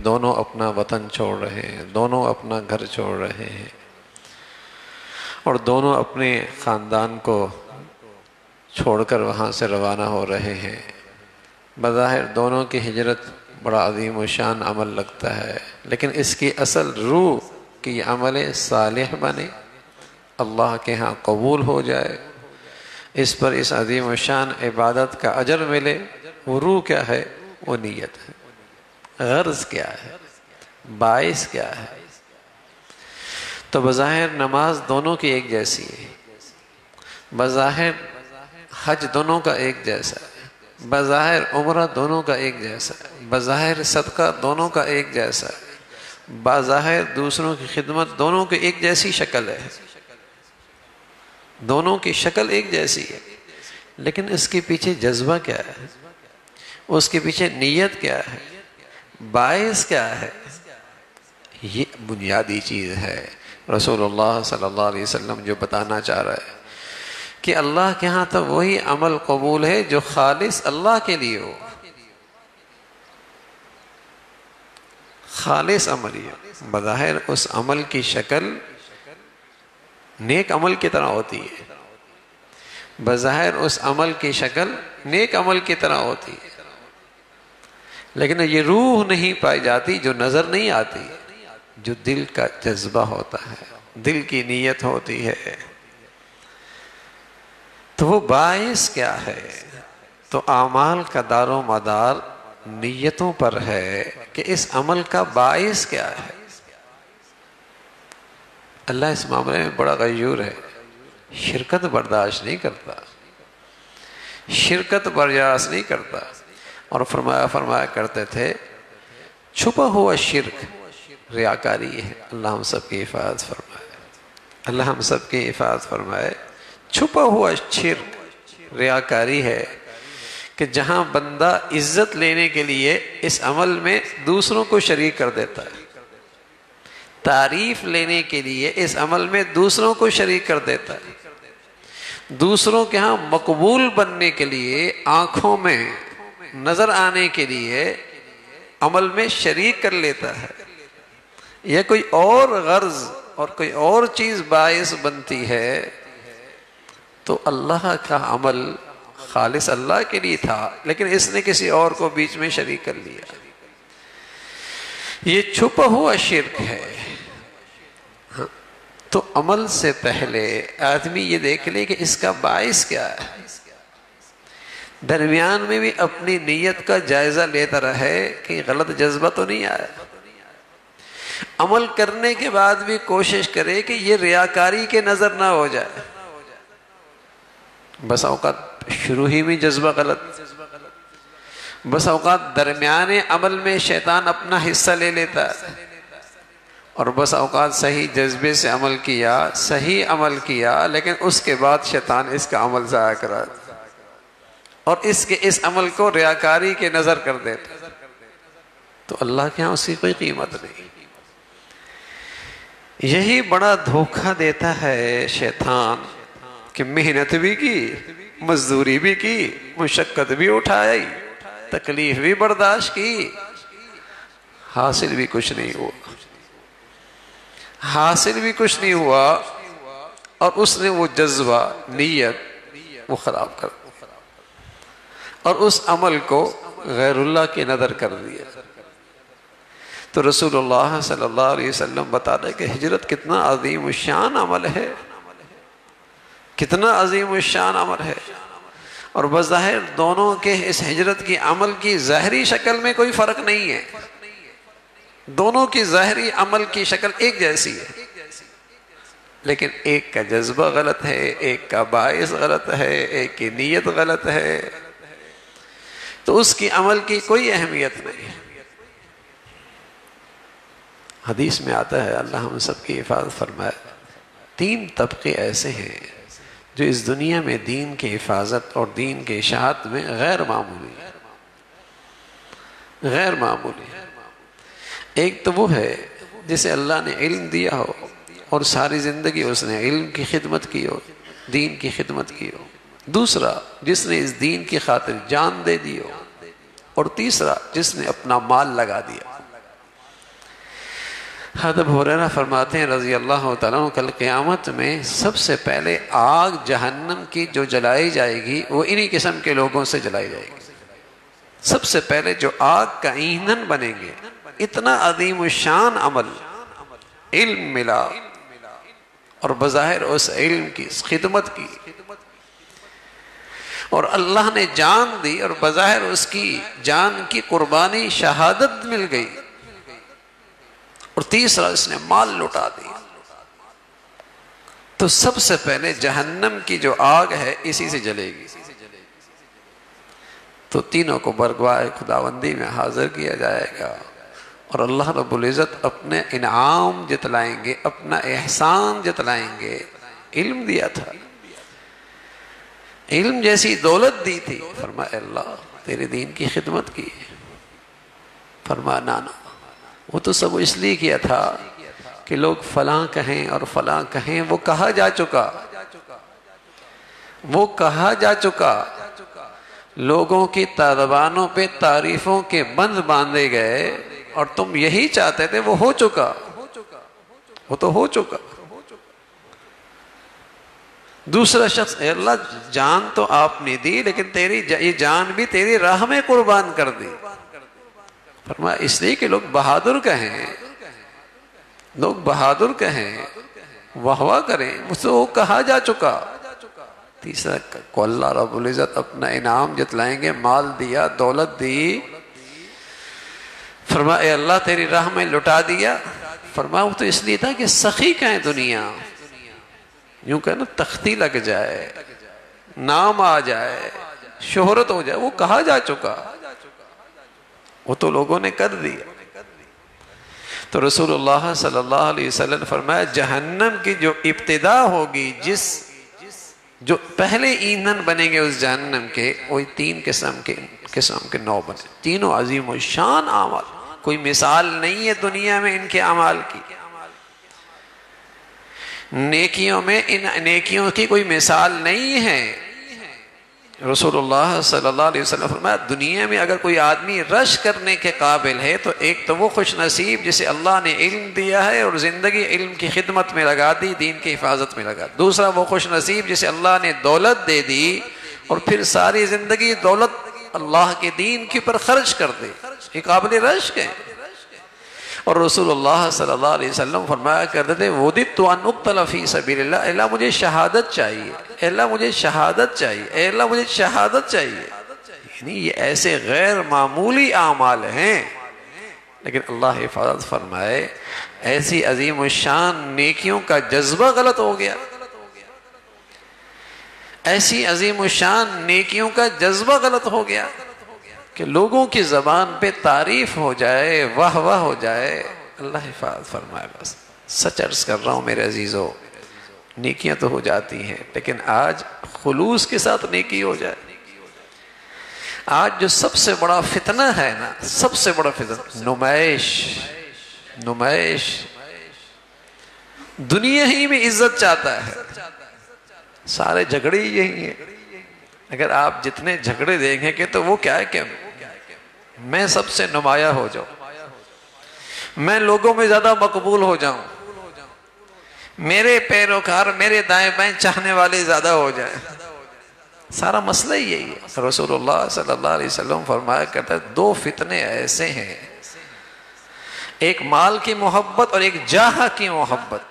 دونوں اپنا وطن چھوڑ رہے ہیں، دونوں اپنا گھر چھوڑ رہے ہیں، اور دونوں اپنے خاندان کو چھوڑ کر وہاں سے روانہ ہو رہے ہیں۔ بظاہر دونوں کی ہجرت بڑا عظیم و شان عمل لگتا ہے، لیکن اس کی اصل روح کہ یہ عمل صالح بنے، اللہ کے ہاں قبول ہو جائے، اس پر اس عظیم و شان عبادت کا اجر ملے، وہ روح کیا ہے؟ وہ نیت ہے۔ غرض کیا ہے؟ باعث کیا ہے؟ تو بظاہر نماز دونوں کی ایک جیسی ہے، بظاہر حج دونوں کا ایک جیسا ہے، بظاہر عمرہ دونوں کا ایک جیسا ہے، بظاہر صدقہ دونوں کا ایک جیسا ہے، بظاہر دوسروں کی خدمت دونوں کی ایک جیسی شکل ہے، دونوں کی شکل ایک جیسی ہے، لیکن اس کے پیچھے جذبہ کیا ہے؟ اس کے پیچھے نیت کیا ہے؟ باعث کیا ہے؟ یہ بنیادی چیز ہے۔ رسول اللہ صلی اللہ علیہ وسلم جو بتانا چاہ رہا ہے کہ اللہ کے ہاں تو وہی عمل قبول ہے جو خالص اللہ کے لیے ہو، خالص عمل ہی ہو۔ بظاہر اس عمل کی شکل نیک عمل کی طرح ہوتی ہے، بظاہر اس عمل کی شکل نیک عمل کی طرح ہوتی ہے، لیکن یہ روح نہیں پائی جاتی جو نظر نہیں آتی، جو دل کا جذبہ ہوتا ہے، دل کی نیت ہوتی ہے۔ تو وہ باعث کیا ہے؟ تو اعمال کا دار و مدار نیتوں پر ہے کہ اس عمل کا باعث کیا ہے۔ اللہ اس معاملے میں بڑا غیور ہے، شرکت برداشت نہیں کرتا، شرکت برداشت نہیں کرتا، اور فرمایا کرتے تھے چھپا ہوا شرک ریاکاری ہے۔ اللہ ہم سب کی حفاظت فرمائے، اللہ ہم سب کی حفاظت فرمائے۔ چھپا ہوا شرک ریاکاری ہے کہ جہاں بندہ عزت لینے کے لیے اس عمل میں دوسروں کو شریک کر دیتا ہے، تعریف لینے کے لیے اس عمل میں دوسروں کو شریک کر دیتا ہے، دوسروں کے ہاں مقبول بننے کے لیے، آنکھوں میں نظر آنے کے لیے عمل میں شریک کر لیتا ہے، یا کوئی اور غرض اور کوئی اور چیز باعث بنتی ہے، تو اللہ کا عمل خالص اللہ کے لیے تھا، لیکن اس نے کسی اور کو بیچ میں شریک کر لیا۔ یہ چھپا ہوا شرک ہے۔ تو عمل سے پہلے آدمی یہ دیکھ لے کہ اس کا باعث کیا ہے، درمیان میں بھی اپنی نیت کا جائزہ لیتا رہے کہ غلط جذبہ تو نہیں آیا، عمل کرنے کے بعد بھی کوشش کرے کہ یہ ریاکاری کے نظر نہ ہو جائے۔ بس اوقات شروع ہی میں جذبہ غلط، بس اوقات درمیان عمل میں شیطان اپنا حصہ لے لیتا ہے، اور بس اوقات صحیح جذبے سے عمل کیا، صحیح عمل کیا، لیکن اس کے بعد شیطان اس کا عمل ضائع کرا دیتا اور اس عمل کو ریاکاری کے نظر کر دیتا، تو اللہ کے ہاں اس کی کوئی قیمت نہیں۔ یہی بڑا دھوکہ دیتا ہے شیطان کہ محنت بھی کی، مزدوری بھی کی، مشقت بھی اٹھائی، تکلیف بھی برداشت کی، حاصل بھی کچھ نہیں ہوا، حاصل بھی کچھ نہیں ہوا، اور اس نے وہ جذبہ، نیت وہ خراب کر دیا، اور اس عمل کو غیر اللہ کی نظر کر دیا۔ تو رسول اللہ صلی اللہ علیہ وسلم بتا دے کہ ہجرت کتنا عظیم الشان عمل ہے، کتنا عظیم الشان عمل ہے، اور بظاہر دونوں کے اس ہجرت کی عمل کی ظاہری شکل میں کوئی فرق نہیں ہے، دونوں کی ظاہری عمل کی شکل ایک جیسی ہے، لیکن ایک کا جذبہ غلط ہے، ایک کا باعث غلط ہے، ایک کی نیت غلط ہے، تو اس کی عمل کی کوئی اہمیت نہیں۔ حدیث میں آتا ہے، اللہ ہم سب کی حفاظت فرمائے، 3 طبقے ایسے ہیں جو اس دنیا میں دین کی حفاظت اور دین کی اشاعت میں غیر معمولی، غیر معمولی۔ ایک تو وہ ہے جسے اللہ نے علم دیا ہو اور ساری زندگی اس نے علم کی خدمت کی ہو، دین کی خدمت کی ہو، دوسرا جس نے اس دین کی خاطر جان دے دی ہو، اور تیسرا جس نے اپنا مال لگا دیا۔ حضرت ابو ہریرہ فرماتے ہیں رضی اللہ تعالیٰ عنہ کل قیامت میں سب سے پہلے آگ جہنم کی جو جلائی جائے گی وہ انہی قسم کے لوگوں سے جلائی جائے گی. سب سے پہلے جو آگ کا ایندھن بنیں گے، اتنا عظیم الشان عمل، علم ملا اور بظاہر اس علم کی خدمت کی اور اللہ نے جان دی اور بظاہر اس کی جان کی قربانی شہادت مل گئی، اور تیسرا اس نے مال لٹا دیا. تو سب سے پہلے جہنم کی جو آگ ہے اسی سے جلے گی. تو تینوں کو برگواہ خداوندی میں حاضر کیا جائے گا اور اللہ رب العزت اپنے انعام جتلائیں گے، اپنا احسان جتلائیں گے. علم دیا تھا، علم جیسی دولت دی تھی، فرمایا اللہ تیرے دین کی خدمت کی. فرمایا نانا وہ تو سب اس لیے کیا تھا کہ لوگ فلاں کہیں اور فلاں کہیں، وہ کہا جا چکا، وہ کہا جا چکا. لوگوں کی زبانوں پہ تعریفوں کے بند باندھے گئے اور تم یہی چاہتے تھے، وہ ہو چکا، وہ تو ہو چکا. دوسرا شخص، اے اللہ جان تو آپ نے دی لیکن تیری یہ جان بھی تیری راہ میں قربان کر دی. فرمایا اس لیے کہ لوگ بہادر کہیں، لوگ بہادر کہیں، واہ واہ کریں، مجھ سے وہ کہا جا چکا. تیسرا کو اللہ رب العزت اپنا انعام جتلائیں گے، مال دیا، دولت دی. فرمایا اے اللہ تیری راہ میں لٹا دیا. فرمایا وہ تو اس لیے تھا کہ سخی کہیں دنیا، یوں کہنا تختی لگ جائے، نام آ جائے، شہرت ہو جائے، وہ کہا جا چکا، وہ تو لوگوں نے کر دیا. تو رسول اللہ صلی اللہ علیہ وسلم نے فرمایا جہنم کی جو ابتدا ہوگی، جو پہلے ایندھن بنیں گے اس جہنم کے، وہی تین قسم کے نو بنے، تینوں عظیم الشان اعمال. کوئی مثال نہیں ہے دنیا میں ان کے اعمال کی. نیکیوں میں ان نیکیوں کی کوئی مثال نہیں ہے. رسول اللہ صلی اللہ علیہ وسلم فرمایا دنیا میں اگر کوئی آدمی رش کرنے کے قابل ہے تو ایک تو وہ خوش نصیب جسے اللہ نے علم دیا ہے اور زندگی علم کی خدمت میں لگا دی، دین کی حفاظت میں لگا. دوسرا وہ خوش نصیب جسے اللہ نے دولت دے دی اور پھر ساری زندگی دولت اللہ کے دین کے پر خرچ کر دے، یہ قابل رشک ہے. اور رسول اللہ صلی اللہ علیہ وسلم فرمایا کرتے تھے وَدِدْتُ أَنْ أُقْتَلَ فِي سَبِيلِ اللَّهِ، اے اللہ مجھے شہادت چاہیے، اے اللہ مجھے شہادت چاہیے، اے اللہ مجھے شہادت چاہیے. یعنی یہ ایسے غیر معمولی اعمال ہیں، لیکن اللہ حفاظت فرمائے ایسی عظیم الشان نیکیوں کا جذبہ غلط ہو گیا، ایسی عظیم الشان نیکیوں کا جذبہ غلط ہو گیا کہ لوگوں کی زبان پہ تعریف ہو جائے، واہ واہ ہو جائے. اللہ حفاظت فرمائے. بس سچ عرض کر رہا ہوں میرے عزیزو، نیکیاں تو ہو جاتی ہیں لیکن آج خلوص کے ساتھ نیکی ہو جائے. آج جو سب سے بڑا فتنہ ہے نا، سب سے بڑا فتنہ نمائش. دنیا ہی میں عزت چاہتا ہے، سارے جھگڑے یہی ہیں. اگر آپ جتنے جھگڑے دیکھیں گے تو وہ کیا ہے کہ میں سب سے نمایاں ہو جاؤں، میں لوگوں میں زیادہ مقبول ہو جاؤں، میرے پیروکار میرے دائیں بائیں چاہنے والے زیادہ ہو جائیں. سارا مسئلہ یہی ہے. رسول اللہ صلی اللہ علیہ وسلم فرمایا کرتا ہے دو فتنے ایسے ہیں، ایک مال کی محبت اور ایک جاہ کی محبت.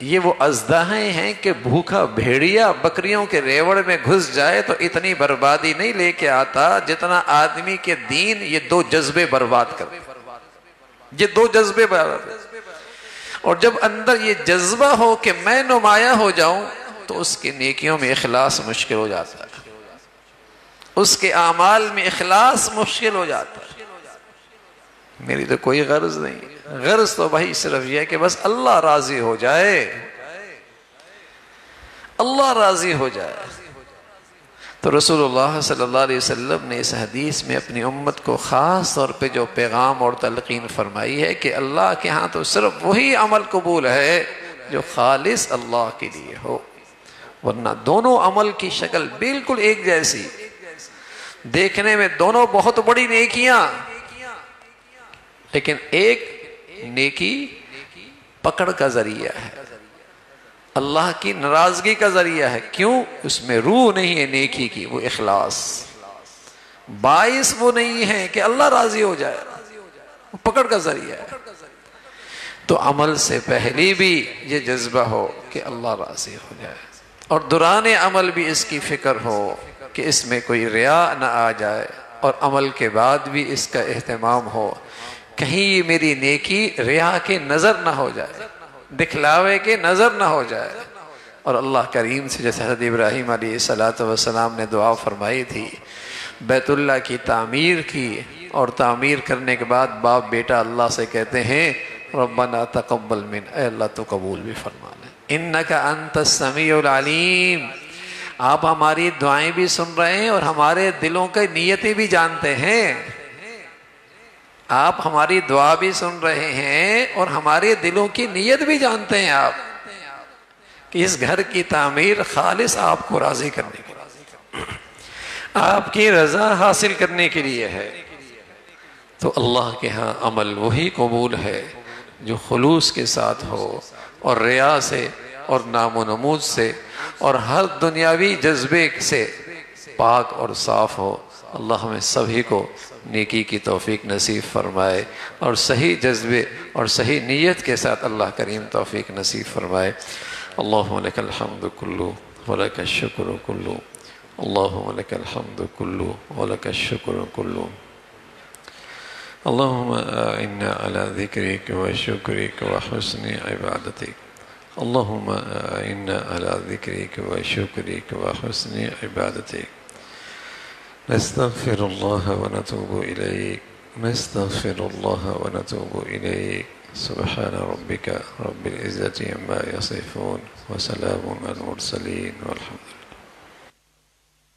یہ وہ ازدہائیں ہیں کہ بھوکا بھیڑیا بکریوں کے ریوڑ میں گھس جائے تو اتنی بربادی نہیں لے کے آتا جتنا آدمی کے دین یہ دو جذبے برباد کرتے. یہ دو جذبے برباد. اور جب اندر یہ جذبہ ہو کہ میں نمایاں ہو جاؤں تو اس کی نیکیوں میں اخلاص مشکل ہو جاتا ہے، اس کے اعمال میں اخلاص مشکل ہو جاتا ہے. میری تو کوئی غرض نہیں، غرض تو بھائی صرف یہ ہے کہ بس اللہ راضی ہو جائے، اللہ راضی ہو جائے. تو رسول اللہ صلی اللہ علیہ وسلم نے اس حدیث میں اپنی امت کو خاص طور پہ جو پیغام اور تلقین فرمائی ہے کہ اللہ کے ہاں تو صرف وہی عمل قبول ہے جو خالص اللہ کے لیے ہو، ورنہ دونوں عمل کی شکل بالکل ایک جیسی، دیکھنے میں دونوں بہت بڑی نیکیاں، لیکن ایک نیکی پکڑ کا ذریعہ ہے، اللہ کی ناراضگی کا ذریعہ ہے۔ کیوں؟ اس میں روح نہیں ہے نیکی کی، وہ اخلاص، باعث وہ نہیں ہے کہ اللہ راضی ہو جائے، وہ پکڑ کا ذریعہ ہے۔ تو عمل سے پہلے بھی یہ جذبہ ہو کہ اللہ راضی ہو جائے، اور دوران عمل بھی اس کی فکر ہو کہ اس میں کوئی ریا نہ آ جائے، اور عمل کے بعد بھی اس کا اہتمام ہو کہیں یہ میری نیکی ریا کے نظر نہ ہو جائے، دکھلاوے کے نظر نہ ہو جائے۔ اور اللہ کریم سے جیسے حضرت ابراہیم علیہ السلام نے دعا فرمائی تھی، بیت اللہ کی تعمیر کی، اور تعمیر کرنے کے بعد باپ بیٹا اللہ سے کہتے ہیں ربنا تقبل من، اے اللہ تو قبول بھی فرما لے، انک انت السمیع العلیم، آپ ہماری دعائیں بھی سن رہے ہیں اور ہمارے دلوں کی نیتیں بھی جانتے ہیں، آپ ہماری دعا بھی سن رہے ہیں اور ہمارے دلوں کی نیت بھی جانتے ہیں آپ کہ اس گھر کی تعمیر خالص آپ کو راضی کرنے کے لیے، آپ کی رضا حاصل کرنے کے لیے ہے۔ تو اللہ کے ہاں عمل وہی قبول ہے جو خلوص کے ساتھ ہو، اور ریا سے اور نام و نمود سے اور ہر دنیاوی جذبے سے پاک اور صاف ہو۔ اللہ ہمیں سبھی کو نیکی کی توفیق نصیب فرمائے، اور صحیح جذبے اور صحیح نیت کے ساتھ اللہ کریم توفیق نصیب فرمائے۔ اللہم لک الحمد کلو ولک الشکر کلو، اللہم لک الحمد کلو ولک الشکر کلو، اللہم اعنا علی ذکرک و شکرک و حسن عبادتک، اللہم اعنا علی ذکرک و شکرک و حسن عبادتک، نستغفر اللہ و نتوب الیک، نستغفر اللہ و نتوب الیک، سبحان ربک رب العزة عما یصفون وسلام علی المرسلین والحمد للہ۔